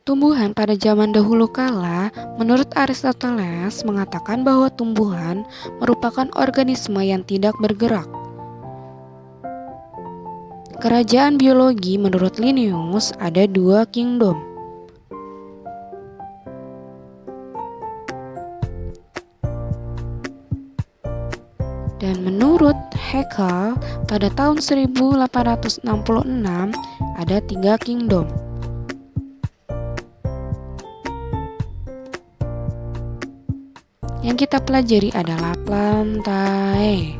Tumbuhan pada zaman dahulu kala, menurut Aristoteles, mengatakan bahwa tumbuhan merupakan organisme yang tidak bergerak. Kerajaan biologi menurut Linnaeus ada dua kingdom. Dan menurut Haeckel, pada tahun 1866 ada tiga kingdom. Yang kita pelajari adalah Plantae.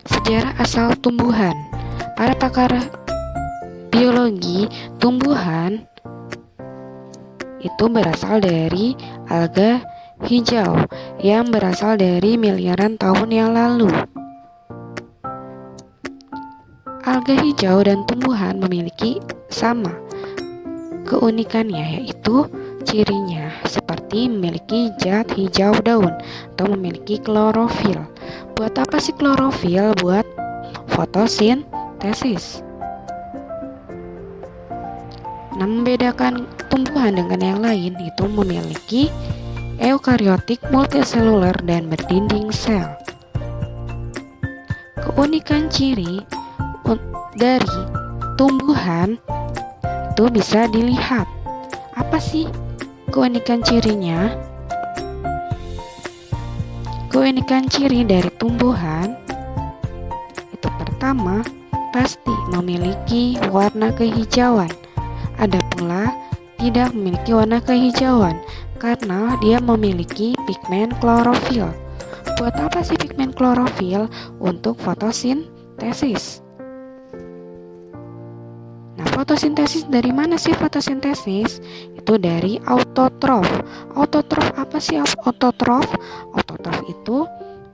Sejarah asal tumbuhan. Para pakar biologi tumbuhan itu berasal dari alga hijau yang berasal dari miliaran tahun yang lalu. Alga hijau dan tumbuhan memiliki sama keunikannya, yaitu cirinya seperti memiliki zat hijau daun atau memiliki klorofil. Buat apa sih klorofil? Buat fotosintesis. Nah, membedakan tumbuhan dengan yang lain itu memiliki eukariotik, multiseluler, dan berdinding sel. Keunikan ciri dari tumbuhan itu bisa dilihat. Apa sih keunikan cirinya? Keunikan ciri dari tumbuhan itu pertama, pasti memiliki warna kehijauan. Ada pula tidak memiliki warna kehijauan karena dia memiliki pigmen klorofil. Buat apa sih pigmen klorofil? Untuk fotosintesis. Nah, fotosintesis dari mana sih fotosintesis? Itu dari autotrof. Autotrof apa sih autotrof? Autotrof itu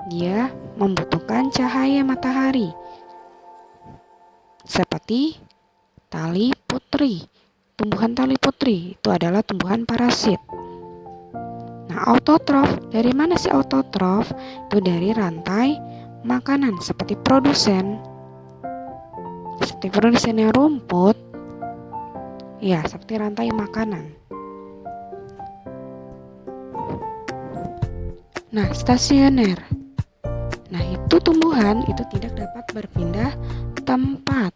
dia membutuhkan cahaya matahari. Seperti tali putri. Tumbuhan tali putri itu adalah tumbuhan parasit. Nah, autotrof, dari mana sih autotrof? Itu dari rantai makanan seperti produsennya rumput, ya seperti rantai makanan. Nah, stasioner. Nah, itu tumbuhan itu tidak dapat berpindah tempat.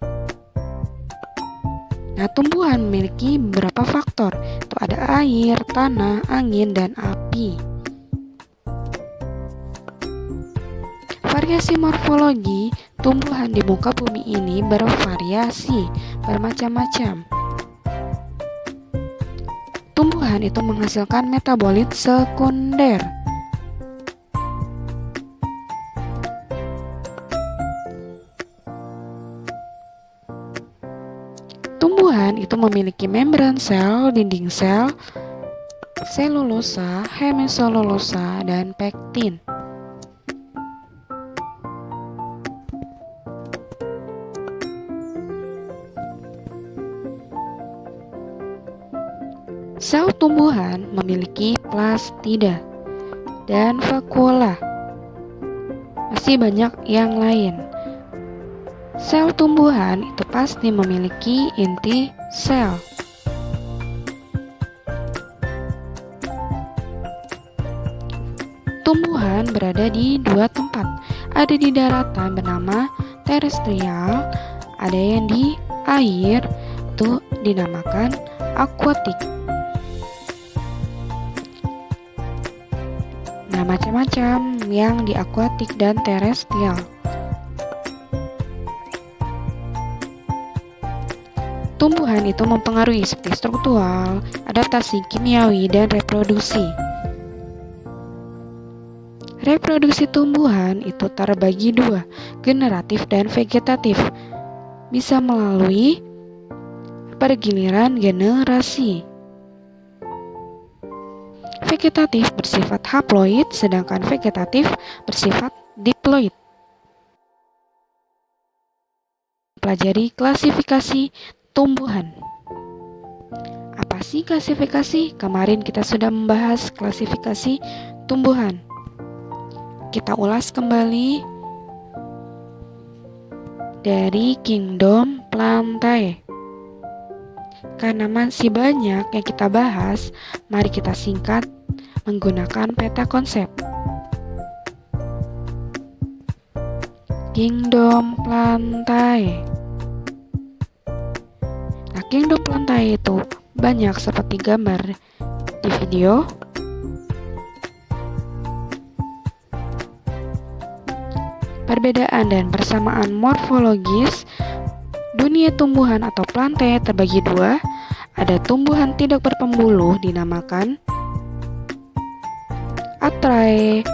Nah, tumbuhan memiliki beberapa faktor. Itu ada air, tanah, angin, dan api. Variasi morfologi tumbuhan di muka bumi ini bervariasi, bermacam-macam. Tumbuhan itu menghasilkan metabolit sekunder. Tumbuhan itu memiliki membran sel, dinding sel, selulosa, hemiselulosa, dan pektin. Sel tumbuhan memiliki plastida dan vakuola. Masih banyak yang lain. Sel tumbuhan itu pasti memiliki inti sel. Tumbuhan berada di dua tempat. Ada di daratan bernama terestrial, ada yang di air itu dinamakan akuatik. Nah, macam-macam yang di akuatik dan terestrial. Tumbuhan itu mempengaruhi seperti struktural, adaptasi kimiawi, dan reproduksi. Reproduksi tumbuhan itu terbagi dua, generatif dan vegetatif. Bisa melalui pergiliran generasi. Vegetatif bersifat haploid, sedangkan vegetatif bersifat diploid. Pelajari klasifikasi tumbuhan. Apa sih klasifikasi? Kemarin kita sudah membahas klasifikasi tumbuhan. Kita ulas kembali dari kingdom Plantae. Karena masih banyak yang kita bahas, mari kita singkat menggunakan peta konsep. Kingdom Plantae. Nah, kingdom Plantae itu banyak seperti gambar di video. Perbedaan dan persamaan morfologis dunia tumbuhan atau Plantae terbagi dua. Ada tumbuhan tidak berpembuluh dinamakan Atraepita,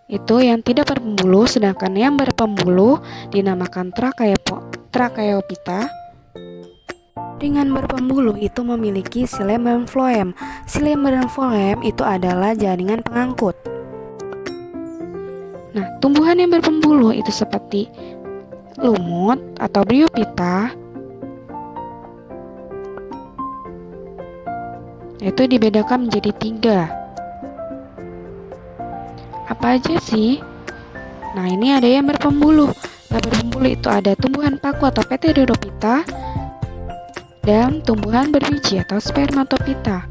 itu yang tidak berpembuluh, sedangkan yang berpembuluh dinamakan Tracheopita. Dengan berpembuluh itu memiliki xilem dan floem. Xilem dan floem itu adalah jaringan pengangkut. Nah, tumbuhan yang berpembuluh itu seperti lumut atau Bryophyta, itu dibedakan menjadi 3. Apa aja sih? Nah, ini ada yang berpembuluh. Nah, berpembuluh itu ada tumbuhan paku atau Pteridophyta dan tumbuhan berbiji atau Spermatophyta.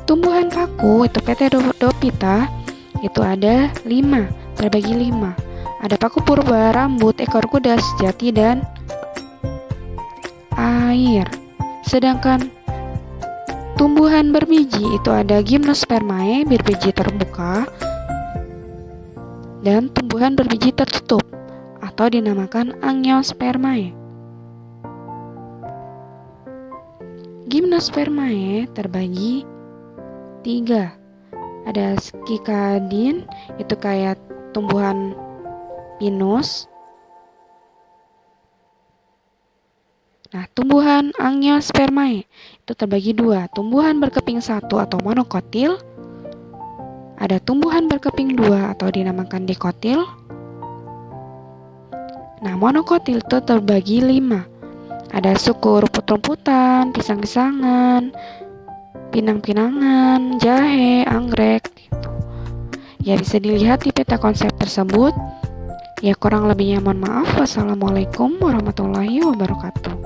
Tumbuhan paku itu Pteridophyta itu ada 5, terbagi 5. Ada paku purba, rambut, ekor kuda, sejati, dan air. Sedangkan tumbuhan berbiji itu ada Gymnospermae, berbiji terbuka, dan tumbuhan berbiji tertutup atau dinamakan Angiospermae. Gymnospermae terbagi 3. Ada Cycadin, itu kayak tumbuhan pinus. Nah, tumbuhan Angiospermae itu terbagi 2, tumbuhan berkeping 1 atau monokotil, ada tumbuhan berkeping 2 atau dinamakan dikotil. Nah, monokotil itu terbagi 5, ada suku rumput-rumputan, pisang-pisangan, pinang-pinangan, jahe, anggrek gitu. Ya, bisa dilihat di peta konsep tersebut. Ya, kurang lebihnya mohon maaf. Wassalamualaikum warahmatullahi wabarakatuh.